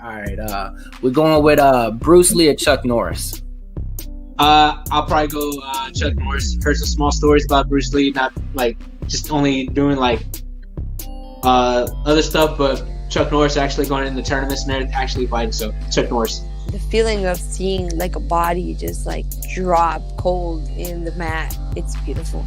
All right. We're going with Bruce Lee or Chuck Norris. I'll probably go Chuck Norris. Heard some small stories about Bruce Lee, not like just only doing like other stuff, but Chuck Norris actually going in the tournaments and actually fighting. So Chuck Norris. The feeling of seeing like a body just like drop cold in the mat, it's beautiful.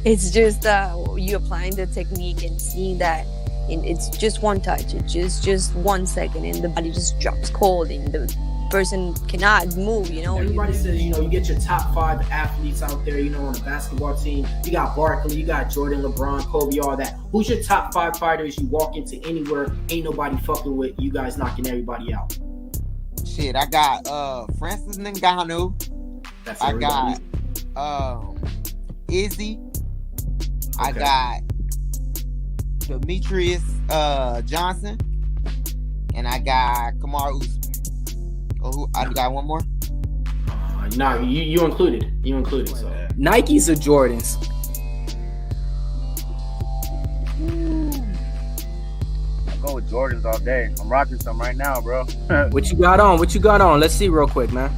It's just you applying the technique and seeing that it's just one touch. It's just 1 second and the body just drops cold and the person cannot move, you know. Everybody says, you know, you get your top 5 athletes out there, you know, on the basketball team. You got Barkley, you got Jordan, LeBron, Kobe, all that. Who's your top 5 fighters you walk into anywhere, ain't nobody fucking with, you guys knocking everybody out? Shit, I got Francis Ngannou. I got Izzy. I got Demetrius Johnson. And I got Kamaru Usman. Oh, I got one more? No, you included. You included. So. Nikes or Jordans? I go with Jordans all day. I'm rocking some right now, bro. What you got on? What you got on? Let's see real quick, man.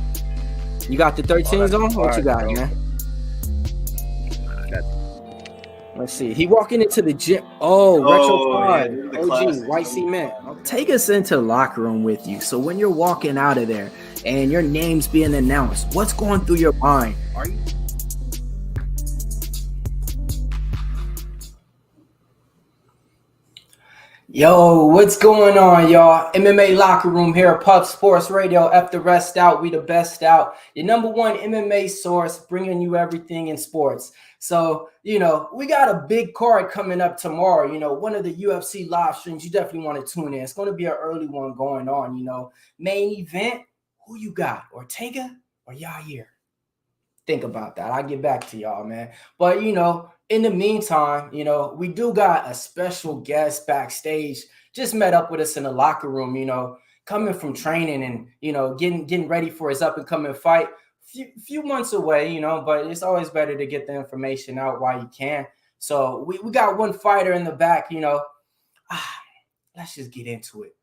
You got the 13s on? What you got, bro, man? Let's see. He walking into the gym. Retro 5. Yeah, OG, white cement. Take us into the locker room with you. So when you're walking out of there and your name's being announced, what's going through your mind? Are you? Yo, what's going on, y'all? MMA Locker Room here, Puck Sports Radio. F the rest out, we the best out. Your number one MMA source, bringing you everything in sports. So, you know, we got a big card coming up tomorrow. You know, one of the UFC live streams. You definitely want to tune in. It's going to be an early one going on, you know. Main event, who you got? Ortega or Yair? Think about that. I'll get back to y'all, man. But, you know, in the meantime, you know, we do got a special guest backstage. Just met up with us in the locker room, you know, coming from training and, you know, getting ready for his up-and-coming fight. Few months away, you know, but it's always better to get the information out while you can. So we got one fighter in the back, you know. Let's just get into it.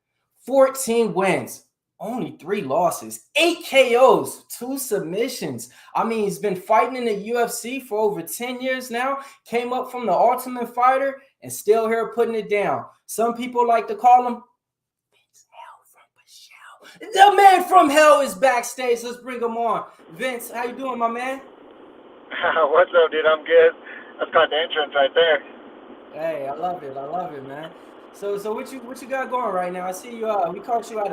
14 wins, only 3 losses, 8 KOs, 2 submissions. I mean, he's been fighting in the UFC for over 10 years now, came up from the Ultimate Fighter and still here putting it down. Some people like to call him the man from hell is backstage. Let's bring him on. Vince, how you doing, my man? What's up, dude? I'm good. That's got the entrance right there. Hey, I love it, man. So what you got going right now? I see you. We caught you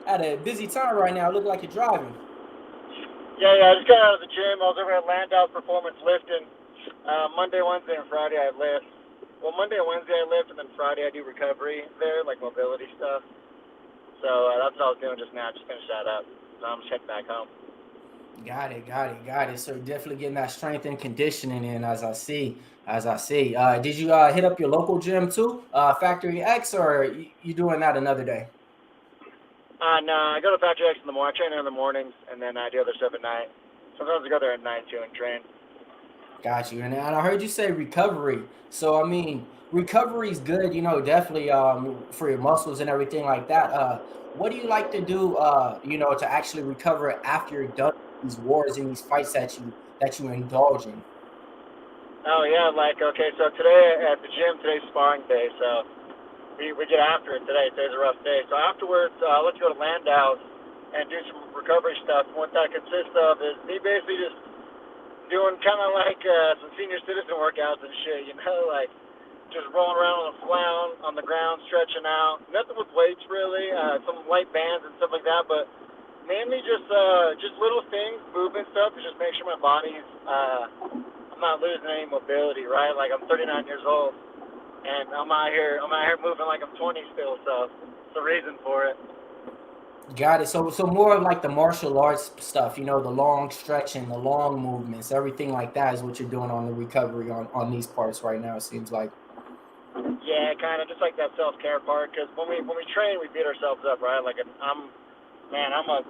at a busy time right now. Look like you're driving. Yeah. I just got out of the gym. I was over at Landau Performance lifting. Monday, Wednesday, and Friday I lift. Well, Monday and Wednesday I lift, and then Friday I do recovery there, like mobility stuff. So that's what I was doing just now. Just finished that up. So I'm just heading back home. Got it. So definitely getting that strength and conditioning in, as I see. Did you hit up your local gym too, Factory X, or you doing that another day? No, I go to Factory X in the morning. I train there in the mornings, and then I do other stuff at night. Sometimes I go there at night too and train. Got you. And I heard you say recovery. So I mean, recovery is good, you know, definitely for your muscles and everything like that. What do you like to do, you know, to actually recover after you're done these wars and these fights that you indulge in? Oh yeah, okay, so today at the gym, today's sparring day, so we get after it today. Today's a rough day. So afterwards, let's go to Landau's and do some recovery stuff. And what that consists of is me basically just doing kind of like some senior citizen workouts and shit, you know, like just rolling around on the ground, stretching out. Nothing with weights really, some light bands and stuff like that, but mainly just little things, movement stuff to just make sure my body's I'm not losing any mobility, right? Like I'm 39 years old and I'm out here moving like I'm 20 still, so it's the reason for it. Got it. So more of like the martial arts stuff, you know, the long stretching, the long movements, everything like that is what you're doing on the recovery on these parts right now, it seems like. Yeah, kind of just like that self-care part, because when we train, we beat ourselves up, right? Like I'm a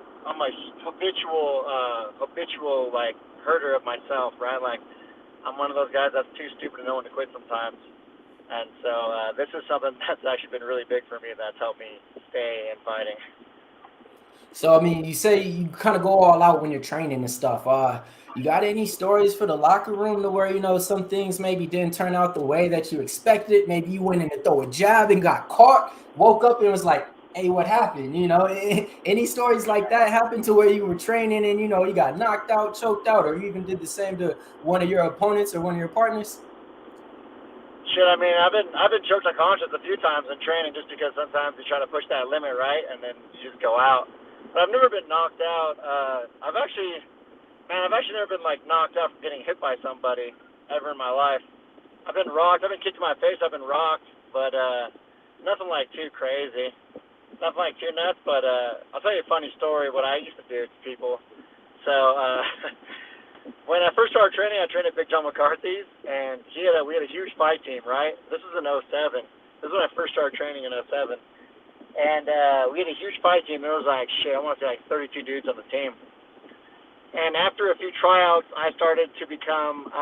habitual like herder of myself, right? Like I'm one of those guys that's too stupid to know when to quit sometimes. And so this is something that's actually been really big for me. That's helped me stay in fighting. So, I mean, you say you kind of go all out when you're training and stuff. You got any stories for the locker room to where, you know, some things maybe didn't turn out the way that you expected? Maybe you went in to throw a jab and got caught, woke up and was like, hey, what happened? You know, any stories like that happened to where you were training and, you know, you got knocked out, choked out, or you even did the same to one of your opponents or one of your partners? Shit, I mean, I've been choked unconscious a few times in training just because sometimes you try to push that limit, right, and then you just go out. But I've never been knocked out. I've actually never been like knocked out from getting hit by somebody ever in my life. I've been rocked. I've been kicked in my face. I've been rocked, but nothing like too crazy. Nothing like too nuts. But I'll tell you a funny story. What I used to do to people. So when I first started training, I trained at Big John McCarthy's, and we had a huge fight team. Right. This was in 07. This is when I first started training in 07. And we had a huge fight team. There was like, I want to say like 32 dudes on the team. And after a few tryouts, I started to become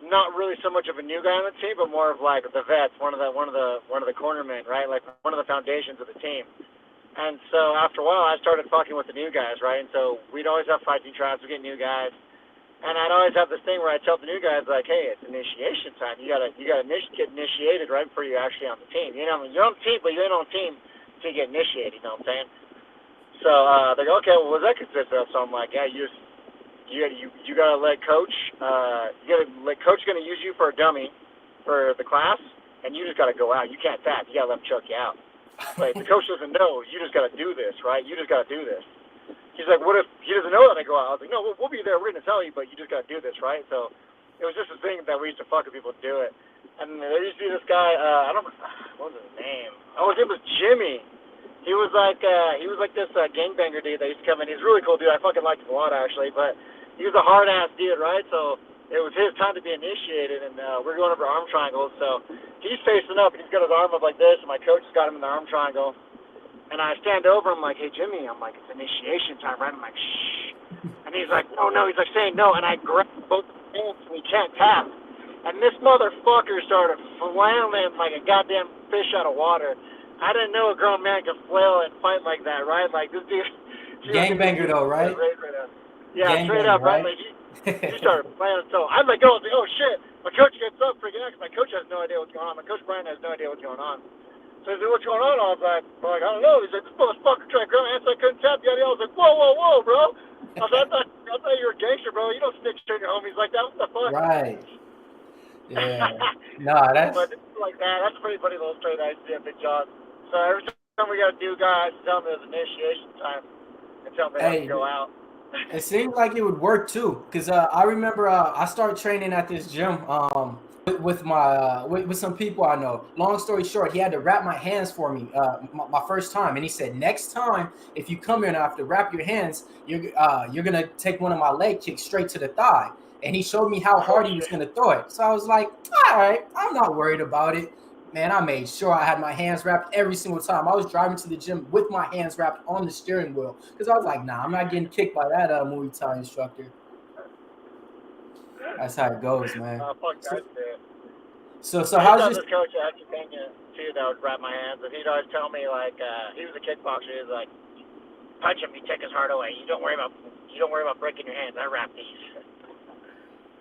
not really so much of a new guy on the team, but more of like the vets, one of the cornermen, right? Like one of the foundations of the team. And so after a while, I started fucking with the new guys, right? And so we'd always have fighting tryouts. We get new guys. And I'd always have this thing where I'd tell the new guys, like, hey, it's initiation time. You gotta get initiated right before you're actually on the team. You know, you're on the team, but you ain't on the team until you get initiated. You know what I'm saying? So they go, okay, well, what does that consist of? So I'm like, yeah, you gotta let coach. Coach gonna use you for a dummy for the class, and you just gotta go out. You can't tap. You gotta let him choke you out. But the coach doesn't know. You just gotta do this, right? You just gotta do this. He's like, what if he doesn't know that I go out? I was like, no, we'll be there. We're going to tell you, but you just got to do this, right? So it was just a thing that we used to fuck with people to do it. And there used to be this guy, what was his name? Oh, his name was Jimmy. He was like this gangbanger dude that used to come in. He's a really cool dude. I fucking liked him a lot, actually. But he was a hard-ass dude, right? So it was his time to be initiated, and we're going over arm triangles. So he's facing up, and he's got his arm up like this, and my coach has got him in the arm triangle. And I stand over, I'm like, hey, Jimmy, I'm like, it's initiation time, right? I'm like, shh. And he's like, no. He's like saying no. And I grab both hands, and we can't tap. And this motherfucker started flailing like a goddamn fish out of water. I didn't know a grown man could flail and fight like that, right? Like, this dude. Gangbanger, though, right? Yeah, straight up, right? Like, he started flailing. So I let go. I was like, oh, shit. My coach gets up freaking out because my coach has no idea what's going on. My coach Brian has no idea what's going on. So he's like, what's going on? I was like, I don't know. He's like, this motherfucker tried to grab my hand so I couldn't tap. I was like, whoa, bro. I was like, I thought you were a gangster, bro. You don't stick straight your homies like that. What the fuck? Right. Yeah. Nah, that's... But it's like that. That's a pretty funny little story that I used to do at Big John. So every time we got a new guy, I tell me it was initiation time and tell me to go out. It seemed like it would work, too. Because I remember I started training at this gym with some people I know. Long story short, he had to wrap my hands for me my first time, and he said, next time if you come here and I have to wrap your hands, you're gonna take one of my leg kicks straight to the thigh. And he showed me how hard he was gonna throw it. So I was like, all right, I'm not worried about it. Man, I made sure I had my hands wrapped every single time. I was driving to the gym with my hands wrapped on the steering wheel because I was like, nah, I'm not getting kicked by that Muay Thai instructor. That's how it goes, man. Fuck that shit. So how's this coach at Kenya too that would wrap my hands, and he'd always tell me like he was a kickboxer. He was like, punch him, you take his heart away. You don't worry about breaking your hands. I wrap these.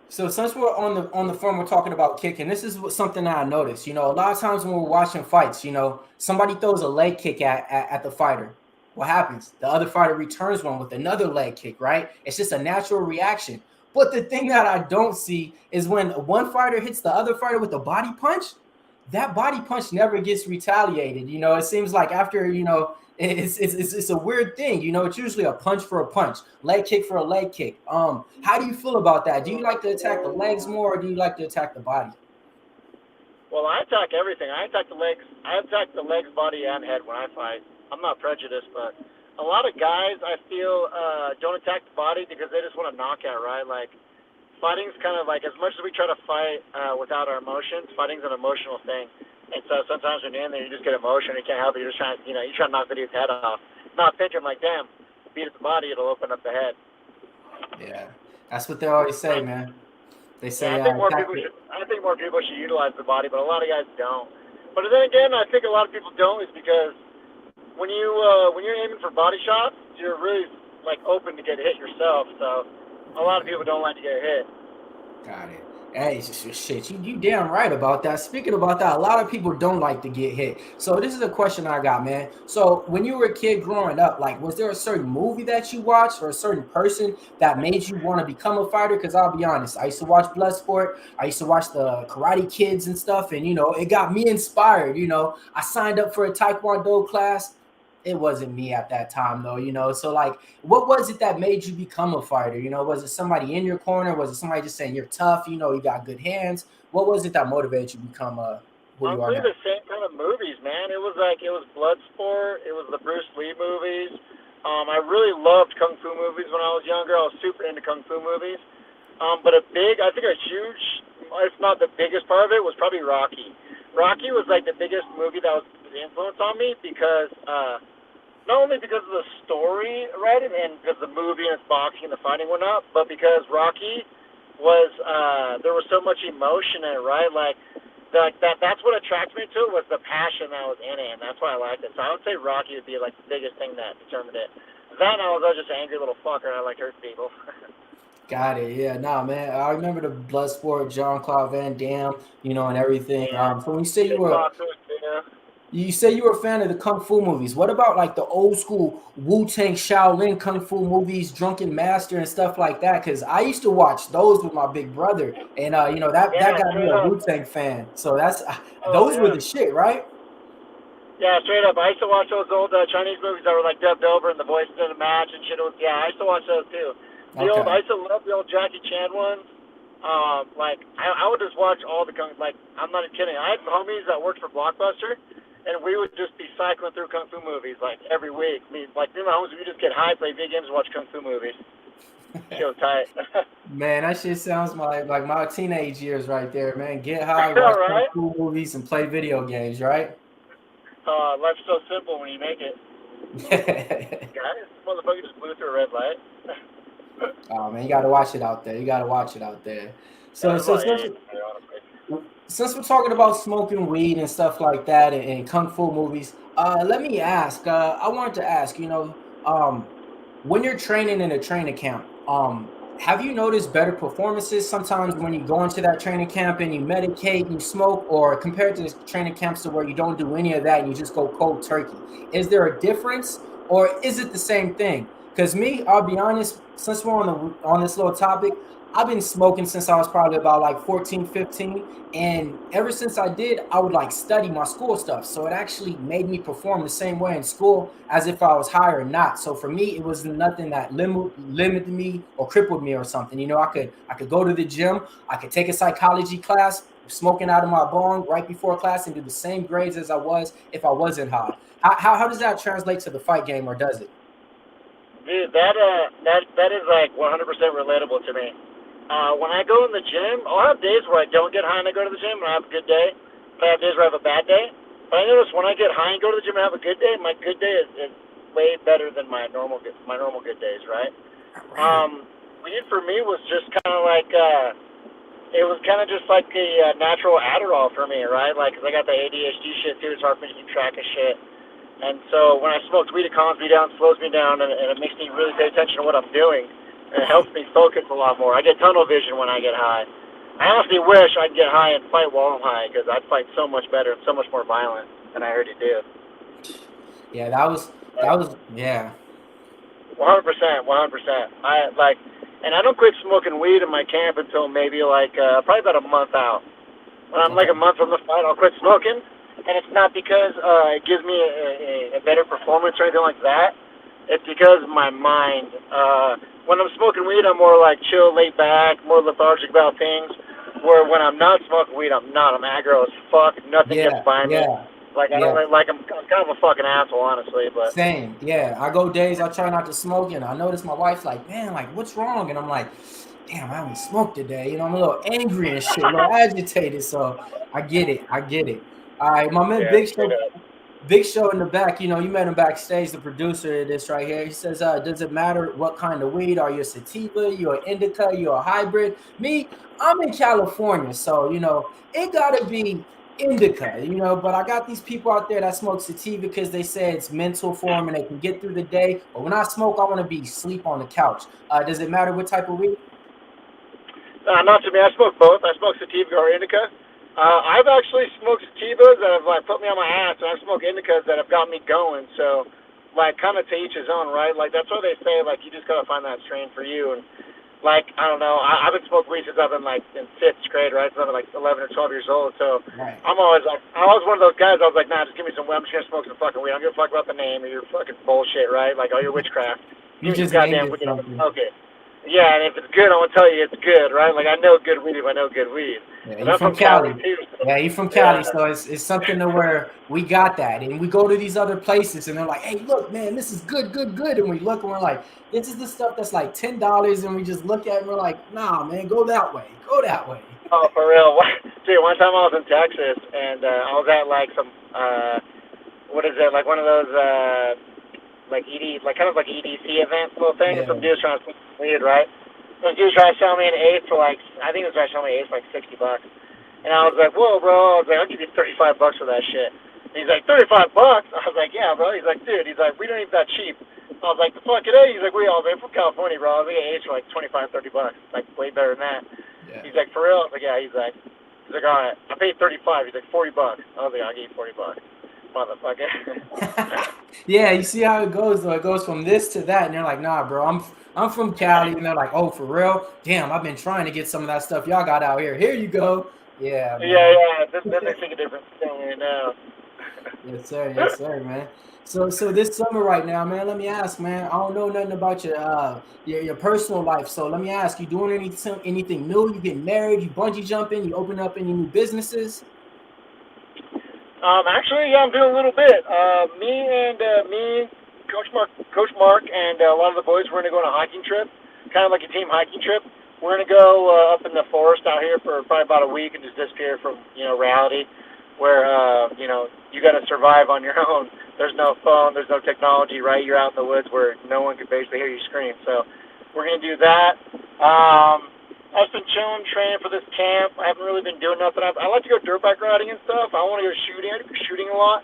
So since we're on the phone, we're talking about kicking. This is something that I noticed. You know, a lot of times when we're watching fights, you know, somebody throws a leg kick at the fighter. What happens? The other fighter returns one with another leg kick, right? It's just a natural reaction. But the thing that I don't see is when one fighter hits the other fighter with a body punch, that body punch never gets retaliated. You know, it seems like after, you know, it's a weird thing. You know, it's usually a punch for a punch, leg kick for a leg kick. How do you feel about that? Do you like to attack the legs more, or do you like to attack the body? Well, I attack everything. I attack the legs. I attack the legs, body, and head when I fight. I'm not prejudiced, but a lot of guys I feel don't attack the body because they just want a knockout, right? Like fighting's kind of like, as much as we try to fight without our emotions, fighting's an emotional thing. And so sometimes when you're in there, you just get emotional. You can't help it. You're just trying, you try to knock the dude's head off. Not pinch him like, damn, beat at the body, it'll open up the head. Yeah, that's what they always say, man. They say I think more people should. I think more people should utilize the body, but a lot of guys don't. But then again, I think a lot of people don't is because when you're aiming for body shots, you're really like open to get hit yourself. So a lot of people don't like to get hit. Got it. Hey, shit, you damn right about that. Speaking about that, a lot of people don't like to get hit. So this is a question I got, man. So when you were a kid growing up, like, was there a certain movie that you watched or a certain person that made you want to become a fighter? Because I'll be honest, I used to watch Bloodsport. I used to watch the Karate Kids and stuff, and, you know, it got me inspired. You know, I signed up for a Taekwondo class. It wasn't me at that time, though, you know. So, like, what was it that made you become a fighter? You know, was it somebody in your corner? Was it somebody just saying you're tough? You know, you got good hands. What was it that motivated you to become who you are now? The same kind of movies, man. It was Bloodsport. It was the Bruce Lee movies. I really loved kung fu movies when I was younger. I was super into kung fu movies. But I think a huge, if not the biggest part of it, was probably Rocky. Rocky was like the biggest movie that was an influence on me because not only because of the story, right, and because the movie and its boxing and the fighting went up, but because Rocky was there was so much emotion in it, right? Like that's what attracted me to it, was the passion that was in it, and that's why I liked it. So I would say Rocky would be like the biggest thing that determined it. Then I was just an angry little fucker. I liked hurting people. Got it. Yeah, nah, man. I remember the Bloodsport, Jean-Claude Van Damme, you know, and everything. Yeah. So when you say you were a fan of the kung fu movies, what about like the old school Wu-Tang Shaolin kung fu movies, Drunken Master and stuff like that? Because I used to watch those with my big brother, and you know, that got me a Wu-Tang fan. So those were the shit, right? Yeah, straight up. I used to watch those old Chinese movies that were like dubbed over and the voices in the match and shit. I used to watch those too. I used to love the old Jackie Chan ones. Like I would just watch all the like, I'm not kidding. I had homies that worked for Blockbuster, and we would just be cycling through kung fu movies like every week. Me and my homies, we just get high, play video games, and watch kung fu movies. Shit was tight. Man, that shit sounds like my teenage years right there, man. Get high, watch right? kung fu movies, and play video games, right? Life's so simple when you make it. Guys, this motherfucker just blew through a red light. Oh man, you gotta watch it out there. So since we're talking about smoking weed and stuff like that and kung fu movies, let me ask. I wanted to ask, you know, when you're training in a training camp, have you noticed better performances sometimes when you go into that training camp and you medicate and you smoke, or compared to training camps to where you don't do any of that and you just go cold turkey? Is there a difference, or is it the same thing? Because me, I'll be honest, since we're on this little topic, I've been smoking since I was probably about like 14, 15. And ever since I did, I would like study my school stuff. So it actually made me perform the same way in school as if I was high or not. So for me, it was nothing that limited me or crippled me or something. You know, I could go to the gym. I could take a psychology class, smoking out of my bong right before class, and do the same grades as I was if I wasn't high. How does that translate to the fight game, or does it? Dude, that is like 100% relatable to me. When I go in the gym, I'll have days where I don't get high and I go to the gym and I have a good day. But I have days where I have a bad day. But I notice when I get high and go to the gym and have a good day, my good day is way better than my normal good days, right? Weed for me was just kind of like it was kind of just like a natural Adderall for me, right? Like, 'cause I got the ADHD shit too. It's hard for me to keep track of shit. And so when I smoked weed, it calms me down, slows me down, and it makes me really pay attention to what I'm doing. And it helps me focus a lot more. I get tunnel vision when I get high. I honestly wish I could get high and fight while I'm high, because I'd fight so much better and so much more violent than I already do. Yeah, that was yeah. 100%. And I don't quit smoking weed in my camp until maybe probably about a month out. When I'm like a month from the fight, I'll quit smoking. And it's not because it gives me a better performance or anything like that. It's because my mind, when I'm smoking weed, I'm more like chill, laid back, more lethargic about things. Where when I'm not smoking weed, I'm aggro as fuck. Nothing gets by me. I'm kind of a fucking asshole, honestly. But same, yeah. I go days I try not to smoke, and I notice my wife's like, "Man, like, what's wrong?" And I'm like, "Damn, I haven't smoked today." You know, I'm a little angry and shit, a little agitated. So I get it. All right, my man, Big Show in the back, you met him backstage, the producer of this right here. He says, does it matter what kind of weed? Are you a sativa? You're an indica? You're a hybrid? Me, I'm in California, so, it got to be indica, but I got these people out there that smoke sativa because they say it's mental for them and they can get through the day. But when I smoke, I want to be sleep on the couch. Does it matter what type of weed? Not to me. I smoke both. I smoke sativa or indica. I've actually smoked sativas that have put me on my ass, and I've smoked indicas that have got me going. So, kind of to each his own, right? That's what they say. You just gotta find that strain for you. And I don't know. I've been smoking weed since I've been in 5th grade, right? So I've been 11 or 12 years old. So right. I'm always I was one of those guys. I was like, nah, just give me some weed. I'm just gonna smoke some fucking weed. I don't give a fuck about the name or your fucking bullshit, right? All your witchcraft. You just goddamn weed. Okay. Yeah, and if it's good, I'm gonna tell you it's good, right? I know good weed if I know good weed. Yeah, you're from Cali. Too, so. Yeah, you're from Cali, so it's something to where we got that, and we go to these other places, and they're like, "Hey, look, man, this is good," and we look, and we're like, "This is the stuff that's $10," and we just look at it, and we're like, "Nah, man, go that way." Oh, for real. Dude, one time I was in Texas, and I was at some, what is it? One of those EDC events, little thing. Yeah. Some dude's trying to smoke weed, right? Some dude's trying to sell me an eighth for I think he was trying to sell me an eighth for $60. And I was like, whoa, bro. I was like, I'll give you $35 for that shit. And he's like, $35? I was like, yeah, bro. He's like, dude. He's like, we don't even that cheap. I was like, the fuck it is. He's like, we all from California, bro. I was like, eighth for $25, $30. Way better than that. Yeah. He's like, for real? I was like, yeah. He's like, all right. I paid $35. He's like, $40. I was like, I'll give you $40. Motherfucker. Yeah, you see how it goes though. It goes from this to that, and they're like, "Nah, bro, I'm from Cali," and they're like, "Oh, for real? Damn, I've been trying to get some of that stuff y'all got out here. Here you go." Yeah. Man. Yeah. This makes a difference right now. Yes, sir, man. So this summer right now, man. Let me ask, man. I don't know nothing about your personal life, so let me ask: you doing anything new? You getting married? You bungee jumping? You open up any new businesses? Actually, yeah, I'm doing a little bit. Me, Coach Mark, and a lot of the boys, we're gonna go on a hiking trip, kind of like a team hiking trip. We're gonna go up in the forest out here for probably about a week and just disappear from reality, where you got to survive on your own. There's no phone, there's no technology, right? You're out in the woods where no one can basically hear you scream. So we're gonna do that. I've been chilling, training for this camp. I haven't really been doing nothing. I like to go dirt bike riding and stuff. I want to go shooting. I do shooting a lot.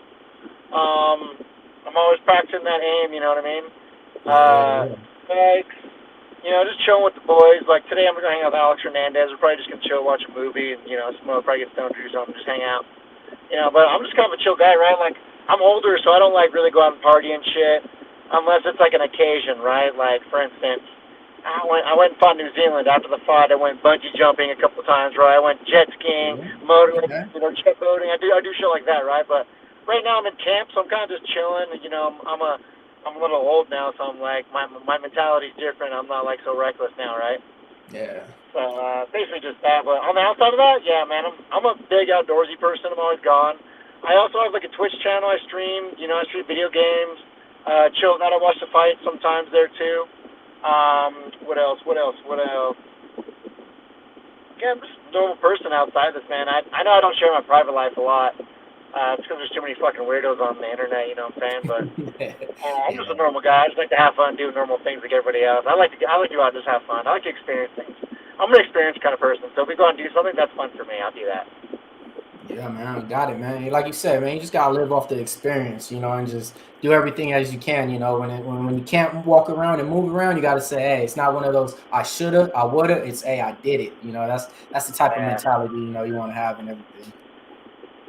I'm always practicing that aim, you know what I mean? Just chilling with the boys. Today I'm going to hang out with Alex Hernandez. We're probably just going to chill, watch a movie, and, smoke, probably get stoned or something, just hang out. But I'm just kind of a chill guy, right? I'm older, so I don't, really go out and party and shit, unless it's, an occasion, right? For instance, I went and fought New Zealand. After the fight, I went bungee jumping a couple of times, right? I went jet skiing, motoring, jet boating. I do shit like that, right? But right now I'm in camp, so I'm kind of just chilling. I'm a little old now, so I'm my mentality's different. I'm not so reckless now, right? Yeah. So basically just that. But on the outside of that, yeah, man, I'm a big outdoorsy person. I'm always gone. I also have a Twitch channel. I stream. I stream video games. Chill out. I watch the fights sometimes there too. What else? Yeah, I'm just a normal person outside this, man. I know I don't share my private life a lot. It's because there's too many fucking weirdos on the internet, you know what I'm saying? But I'm just a normal guy. I just like to have fun, do normal things like everybody else. I like to go out and just have fun. I like to experience things. I'm an experience kind of person. So if we go out and do something, that's fun for me. I'll do that. Yeah, man, got it, man. Like you said, man, you just gotta live off the experience, and just do everything as you can. When you can't walk around and move around, you gotta say, hey, it's not one of those I shoulda, I woulda. It's hey, I did it. That's the type of mentality you want to have and everything.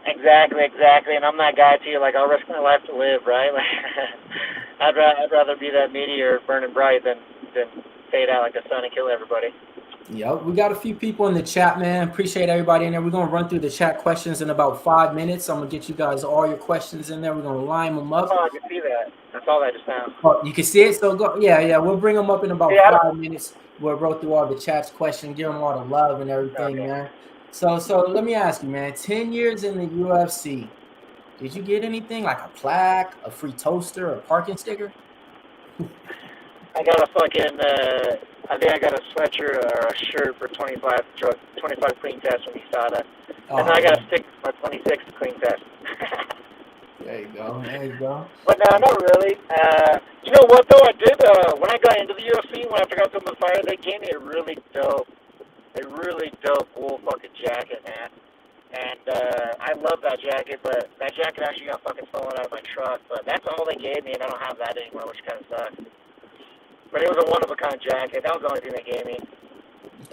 Exactly. And I'm that guy too. I'll risk my life to live, right? I'd rather be that meteor burning bright than fade out like the sun and kill everybody. Yep, we got a few people in the chat, man. Appreciate everybody in there. We're going to run through the chat questions in about 5 minutes. I'm going to get you guys all your questions in there. We're going to line them up. Oh, I can see that. That's all that just now. Oh, you can see it? So, go. Yeah. We'll bring them up in about 5 minutes. We'll go through all the chat's questions, give them all the love and everything, man. So let me ask you, man. 10 years in the UFC, did you get anything like a plaque, a free toaster, or a parking sticker? I got a fucking... I think I got a sweatshirt or a shirt for 25 clean tests from USADA. And then I got a sticker for 26 clean tests. There you go. There you go. But no, not really. You know what though? I did when I got into the UFC. When I got to the fighter, they gave me a really dope wool fucking jacket, man. And I love that jacket, but that jacket actually got fucking stolen out of my truck. But that's all they gave me, and I don't have that anymore, which kind of sucks. But it was a one-of-a-kind jacket. That was the only thing they gave me.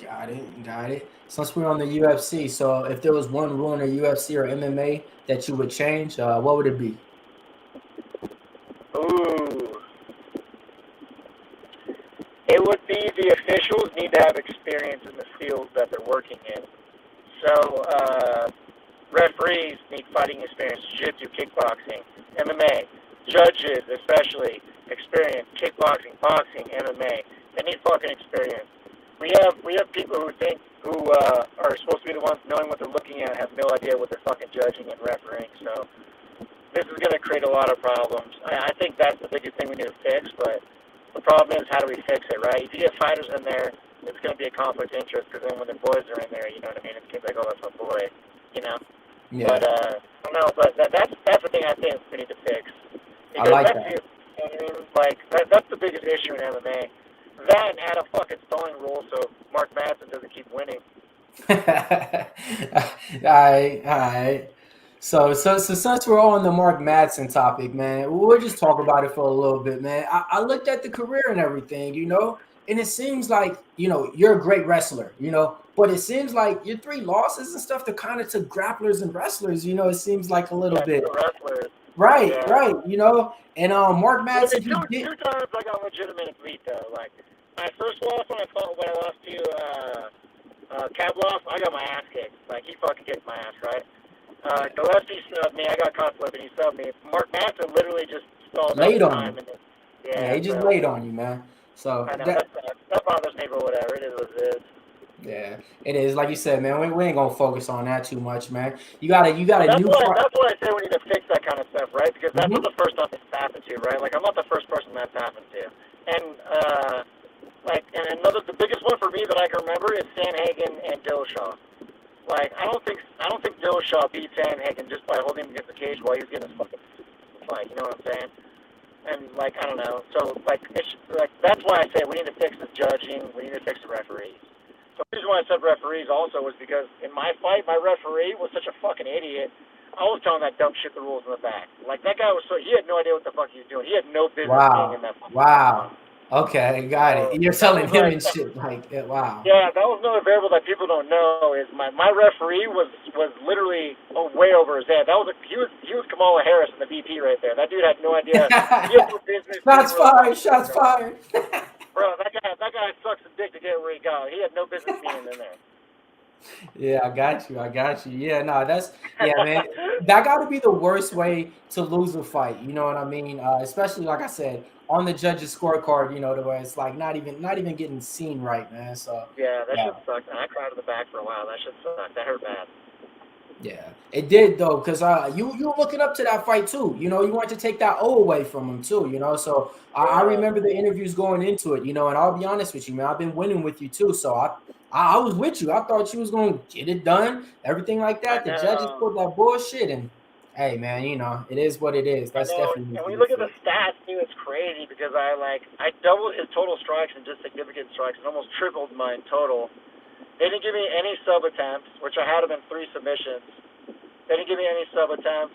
Got it. Since we're on the UFC, so if there was one rule in the UFC or MMA that you would change, what would it be? Ooh. It would be the officials need to have experience in the field that they're working in. So, referees need fighting experience, jiu-jitsu, kickboxing, MMA. Judges, especially, experience, kickboxing, boxing, MMA. They need fucking experience. We have people who are supposed to be the ones knowing what they're looking at, have no idea what they're fucking judging and refereeing. So, this is going to create a lot of problems. I think that's the biggest thing we need to fix, but the problem is, how do we fix it, right? If you get fighters in there, it's going to be a conflict of interest, because then when the boys are in there, you know what I mean? It's going to be like, oh, that's my boy, you know? Yeah. But, I don't know, but that's the thing I think we need to fix. Because I like that's that. Like, that's the biggest issue in MMA. That and add a fucking stalling rule so Mark Madsen doesn't keep winning. All right. So since we're on the Mark Madsen topic, man, we'll just talk about it for a little bit, man. I looked at the career and everything, you know, and it seems like, you know, you're a great wrestler, you know, but it seems like your 3 losses and stuff to kind of to grapplers and wrestlers, you know, it seems like a little bit. Wrestlers. Right, Yeah. right, you know, and Mark Madsen, Two times I got legitimate beat, though. Like, my first loss when I lost to Kablov, I got my ass kicked. Like, he fucking kicked my ass, right? Gillespie snubbed me. I got caught flipping. He subbed me. Mark Madsen literally just stalled laid on time. you. Yeah, he just laid on you, man. So I know, that bothers me, but whatever. It is what it is. Yeah, it is. Like you said, man, we ain't gonna focus on that too much, man. You got a That's new why I say we need to fix that kind of stuff, right? Because that's Mhm. not the first time it's happened to, right? Like, I'm not the first person that's happened to. And, and the biggest one for me that I can remember is Sanhagen and Dillashaw. Like, I don't think Dillashaw beat Sanhagen just by holding him against the cage while he was getting his fucking fight. You know what I'm saying? And, like, I don't know. So, that's why I say we need to fix the judging. We need to fix the referees. So the reason why I said referees also was because in my fight, my referee was such a fucking idiot. I was telling that dumb shit the rules in the back. Like, that guy he had no idea what the fuck he was doing. He had no business being in that fucking Wow. Okay, got it. You're telling him and shit like that. Wow. Yeah, that was another variable that people don't know is my referee was literally way over his head. He was Kamala Harris in the VP right there. That dude had no idea. He had no business. Shots fired. Bro, that guy sucks a dick to get where he got. He had no business being in there. Yeah, I got you. Yeah, no, man. That got to be the worst way to lose a fight. You know what I mean? Especially like I said, on the judges' scorecard. You know, the way it's like not even getting seen right, man. So yeah, that shit sucked. And I cried in the back for a while. That shit sucked. That hurt bad. Yeah, it did though, because you were looking up to that fight too. You know, you wanted to take that O away from him too. You know, so I remember the interviews going into it. You know, and I'll be honest with you, man. I've been winning with you too, so I was with you. I thought you was gonna get it done, everything like that. The judges pulled that bullshit, and hey, man, you know it is what it is. That's definitely. And when you look at the stats too, it's crazy because I doubled his total strikes and just significant strikes, and almost tripled mine total. They didn't give me any sub attempts, which I had him in 3 submissions. They didn't give me any sub attempts.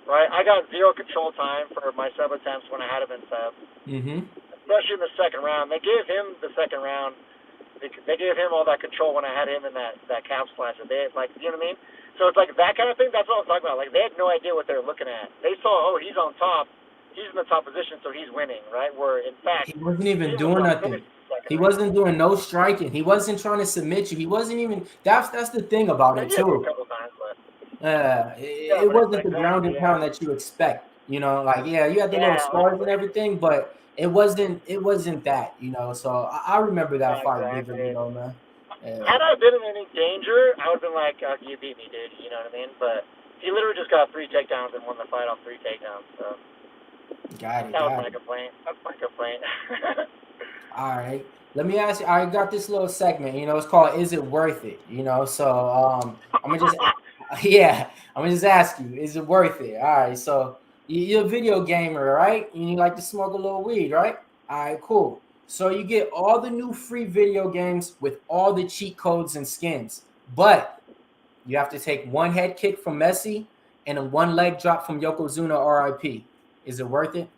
Right, I got 0 control time for my sub attempts when I had him in sub. Mm-hmm. Especially in the second round, they gave him the second round. They gave him all that control when I had him in that calf slasher. They you know what I mean? So it's like that kind of thing. That's what I'm talking about. Like, they had no idea what they were looking at. They saw, he's on top. He's in the top position, so he's winning, right? Where in fact he wasn't even doing nothing. He wasn't doing no striking. He wasn't trying to submit you. He wasn't even. That's the thing about it too. It wasn't the ground and pound that you expect. You know, like you had the little scars and everything, but it wasn't that. You know, so I remember that fight vividly, you know, man. Had I been in any danger, I would have been like, you beat me, dude. You know what I mean? But he literally just got 3 takedowns and won the fight off 3 takedowns. So got it. That was my complaint. That's my complaint. All right. Let me ask you. I got this little segment. You know, it's called "Is It Worth It?" You know, so I'm gonna just I'm gonna just ask you, is it worth it? All right. So You're a video gamer, right? And you like to smoke a little weed, right? All right, cool. So you get all the new free video games with all the cheat codes and skins, but you have to take one head kick from Messi and a one leg drop from Yokozuna RIP. Is it worth it?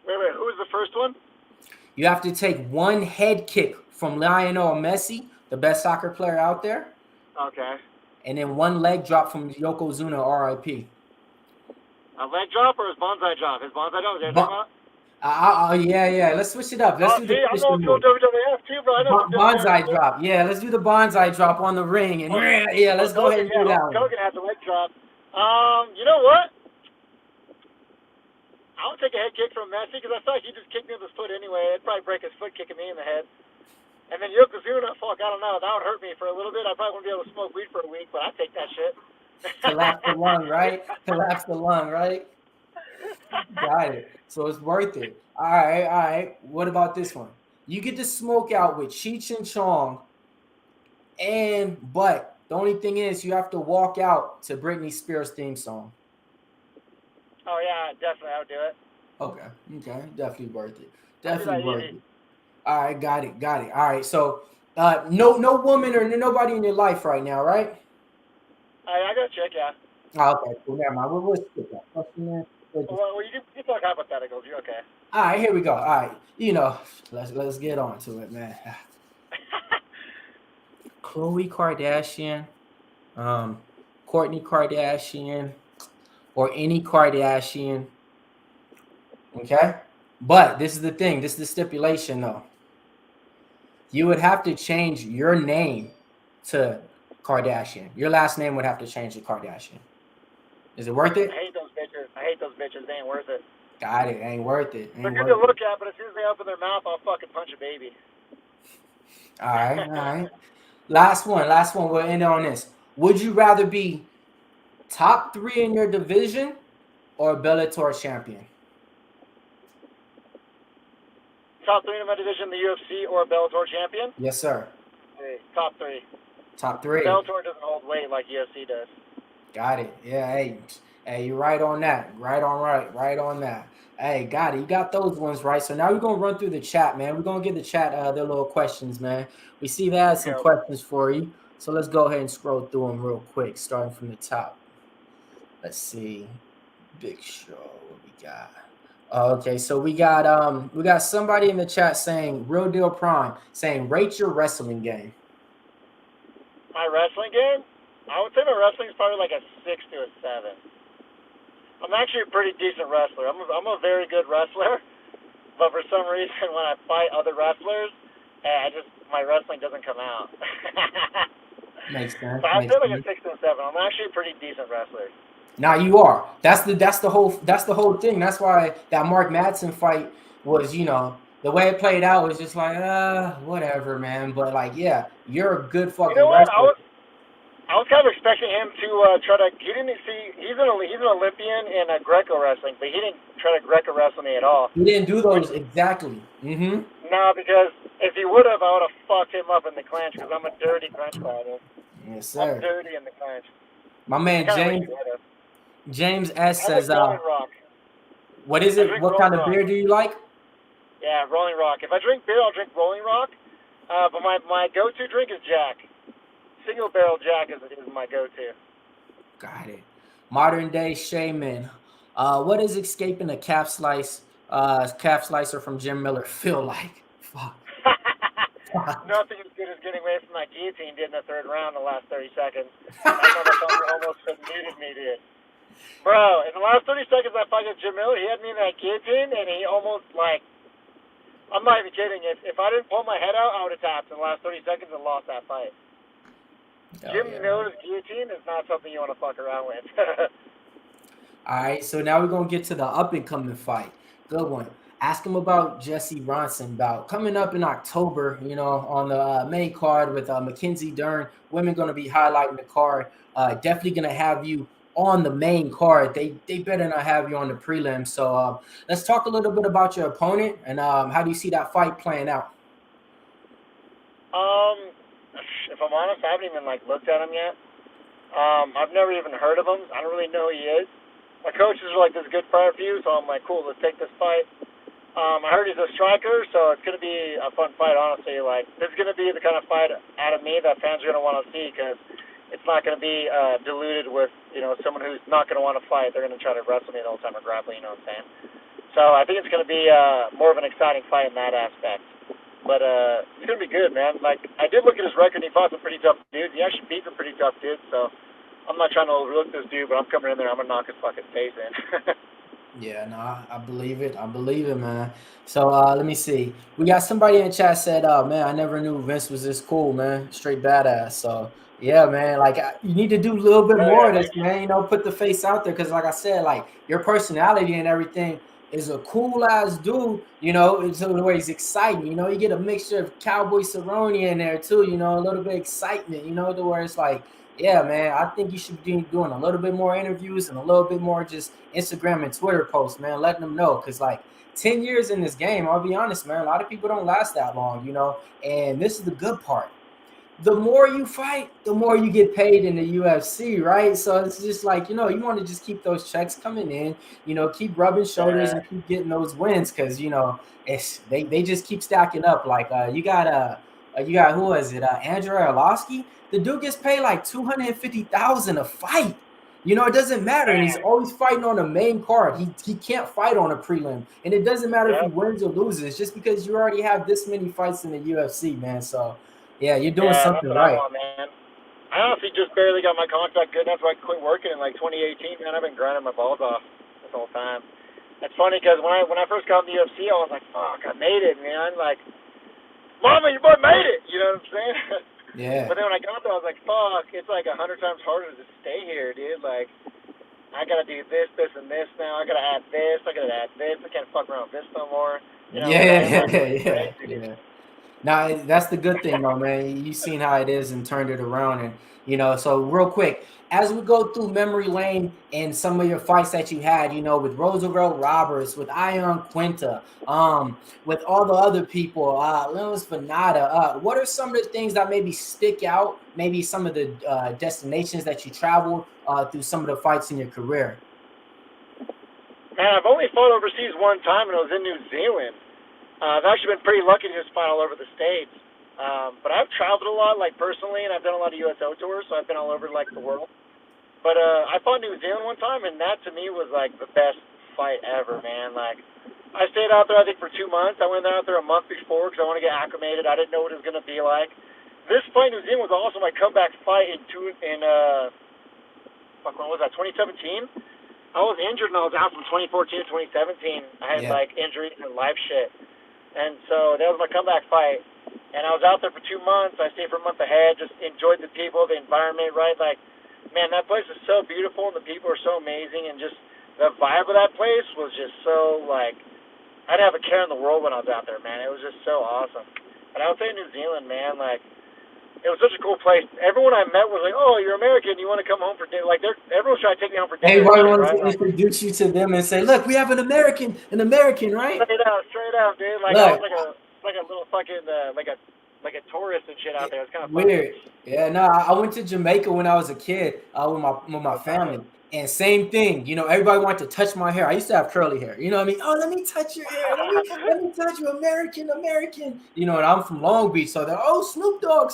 Wait, who was the first one? You have to take one head kick from Lionel Messi, the best soccer player out there, Okay. and then one leg drop from Yokozuna RIP. A leg drop or his bonsai drop? His bonsai drop, is that what you're talking about? Yeah. Let's switch it up. Let's do the see, I'm finisher going to move. WWF too, bro. I know some Bonsai drop. Yeah, let's do the bonsai drop on the ring. And yeah, let's go ahead and do that one. Hogan had the leg drop. You know what? I would take a head kick from Messi because I thought he just kicked me with his foot anyway. It'd probably break his foot kicking me in the head. And then Yokozuna, fuck, I don't know. That would hurt me for a little bit. I probably wouldn't be able to smoke weed for a week, but I'd take that shit. Collapse the lung, right? Collapse the lung, right? Got it. So it's worth it. All right. What about this one? You get to smoke out with Cheech and Chong, but the only thing is you have to walk out to Britney Spears' theme song. Oh, yeah, definitely. I would do it. Okay. Definitely worth it. Definitely worth it. All right, got it. All right, so no woman or nobody in your life right now, right? I got to check, yeah. Oh, okay, cool. Never mind. We'll skip that. Well, you can talk hypotheticals. You're okay. All right, here we go. All right, let's get on to it, man. Khloe Kardashian, Kourtney Kardashian, or any Kardashian. Okay, but this is the thing. This is the stipulation, though. You would have to change your name to Kardashian. Your last name would have to change to Kardashian. Is it worth it? I hate those bitches. They ain't worth it. Got it. Ain't worth it. They're good to look at, but as soon as they open their mouth, I'll fucking punch a baby. All right. Last one. We'll end on this. Would you rather be top 3 in your division or Bellator champion? Top 3 in my division, the UFC or Bellator champion? Yes, sir. Hey, top 3. Top 3. Bellator doesn't hold weight like UFC does. Got it. Yeah, hey, you're right on that. Right on that. Hey, got it. You got those ones right. So now we're going to run through the chat, man. We're going to give the chat their little questions, man. We see they had some questions for you. So let's go ahead and scroll through them real quick, starting from the top. Let's see. Big Show. What we got? Okay, so we got somebody in the chat saying, Real Deal Prime, saying, rate your wrestling game. My wrestling game? I would say my wrestling is probably like a 6 to a 7. I'm actually a pretty decent wrestler. I'm a very good wrestler, but for some reason when I fight other wrestlers, my wrestling doesn't come out. Makes sense. So I'd say like a 6 to a 7. I'm actually a pretty decent wrestler. Now you are. That's the whole thing. That's why that Mark Madsen fight was, the way it played out was just like, whatever, man. But like, yeah, you're a good fucking wrestler. I was kind of expecting him to try to. He didn't see. He's an Olympian in Greco wrestling, but he didn't try to Greco wrestle me at all. He didn't do those exactly. Mm-hmm. No, because if he would have, I would have fucked him up in the clinch because I'm a dirty clinch fighter. Yes, sir. I'm dirty in the clinch. My man James S says, what is it? What kind of beer do you like? Yeah, Rolling Rock. If I drink beer, I'll drink Rolling Rock. But my go-to drink is Jack. Single barrel Jack is my go-to. Got it. Modern day shaman. What does escaping a calf slicer from Jim Miller feel like? Fuck. Nothing as good as getting away from that guillotine did in the third round in the last 30 seconds. That motherfucker almost submitted me, dude. Bro, in the last 30 seconds I fought against Jim Miller, he had me in that guillotine, and he almost, I'm not even kidding. If I didn't pull my head out, I would have tapped in the last 30 seconds and lost that fight. Jim Miller's guillotine is not something you want to fuck around with. All right, so now we're going to get to the up-and-coming fight. Good one. Ask him about Jesse Ronson bout coming up in October, on the main card with Mackenzie Dern. Women going to be highlighting the card. Definitely going to have you on the main card. They better not have you on the prelim. So let's talk a little bit about your opponent and how do you see that fight playing out? If I'm honest, I haven't even looked at him yet. I've never even heard of him. I don't really know who he is. my coaches are like, this is a good fight for you. So I'm like, cool, let's take this fight. I heard he's a striker, so it's going to be a fun fight, honestly. Like, this is going to be the kind of fight out of me that fans are going to want to see because it's not going to be diluted with, someone who's not going to want to fight. They're going to try to wrestle me the whole time or grapple, you know what I'm saying? So I think it's going to be more of an exciting fight in that aspect. But it's going to be good, man. Like, I did look at his record, and he fought some pretty tough dudes. He actually beat some pretty tough dudes, so I'm not trying to overlook this dude, but I'm coming in there, I'm going to knock his fucking face in. Yeah, no, I believe it. I believe it, man. So let me see. We got somebody in the chat said, man, I never knew Vince was this cool, man. Straight badass. So yeah, man, like you need to do a little bit more of this, man. Put the face out there because, like I said, like your personality and everything is a cool ass dude. It's the way he's exciting. You get a mixture of Cowboy Cerrone in there too. A little bit of excitement. To where it's like, yeah, man, I think you should be doing a little bit more interviews and a little bit more just Instagram and Twitter posts, man, letting them know. Because, like, 10 years in this game, I'll be honest, man, a lot of people don't last that long, and this is the good part. The more you fight, the more you get paid in the UFC, right? So it's just like, you want to just keep those checks coming in, keep rubbing shoulders and keep getting those wins because, they just keep stacking up. Like, you got who was it? Andrew Arlovsky. The dude gets paid like $250,000 a fight. It doesn't matter. And he's always fighting on the main card. He can't fight on a prelim. And it doesn't matter if he wins or loses, just because you already have this many fights in the UFC, man. So, yeah, you're doing something right. I want, man. I honestly just barely got my contract good enough so I quit working in like 2018, man. I've been grinding my balls off this whole time. It's funny because when I first got in the UFC, I was like, fuck, I made it, man. Like, Mama, your boy made it. You know what I'm saying? Yeah. But then when I got there, I was like, fuck, it's like 100 times harder to stay here, dude. Like, I got to do this, and this now. I got to add this. I got to add this. I can't fuck around with this no more. Yeah. Now, that's the good thing, though, man. You've seen how it is and turned it around. And, so real quick, as we go through memory lane and some of your fights that you had, with Roosevelt Roberts, with Ion Quinta, with all the other people, Leon's Fanata, what are some of the things that maybe stick out, maybe some of the destinations that you traveled through some of the fights in your career? Man, I've only fought overseas one time, and it was in New Zealand. I've actually been pretty lucky to just fight all over the States. But I've traveled a lot, like, personally, and I've done a lot of USO tours, so I've been all over, like, the world. But I fought New Zealand one time, and that, to me, was, like, the best fight ever, man. Like, I stayed out there, I think, for 2 months. I went out there a month before because I want to get acclimated. I didn't know what it was going to be like. This fight in New Zealand was also my comeback fight when was that, 2017? I was injured, and I was out from 2014 to 2017. I had, like, injuries and life shit. And so that was my comeback fight. And I was out there for 2 months. I stayed for a month ahead, just enjoyed the people, the environment, right? Like, man, that place is so beautiful, and the people are so amazing, and just the vibe of that place was just so, like, I didn't have a care in the world when I was out there, man. It was just so awesome. And I would say New Zealand, man, like, it was such a cool place. Everyone I met was like, oh, you're American, you want to come home for dinner? Like, everyone's trying to take me home for dinner. Everybody wants to introduce you to them and say, look, we have an American, right? Straight out, dude. Like, I was like a little fucking, like a tourist and shit out there. It's kind of weird. Yeah, no, I went to Jamaica when I was a kid with my family, and same thing. Everybody wanted to touch my hair. I used to have curly hair. You know what I mean? Oh, let me touch your hair. Let me touch you, American. And I'm from Long Beach, so they're Snoop Dogg.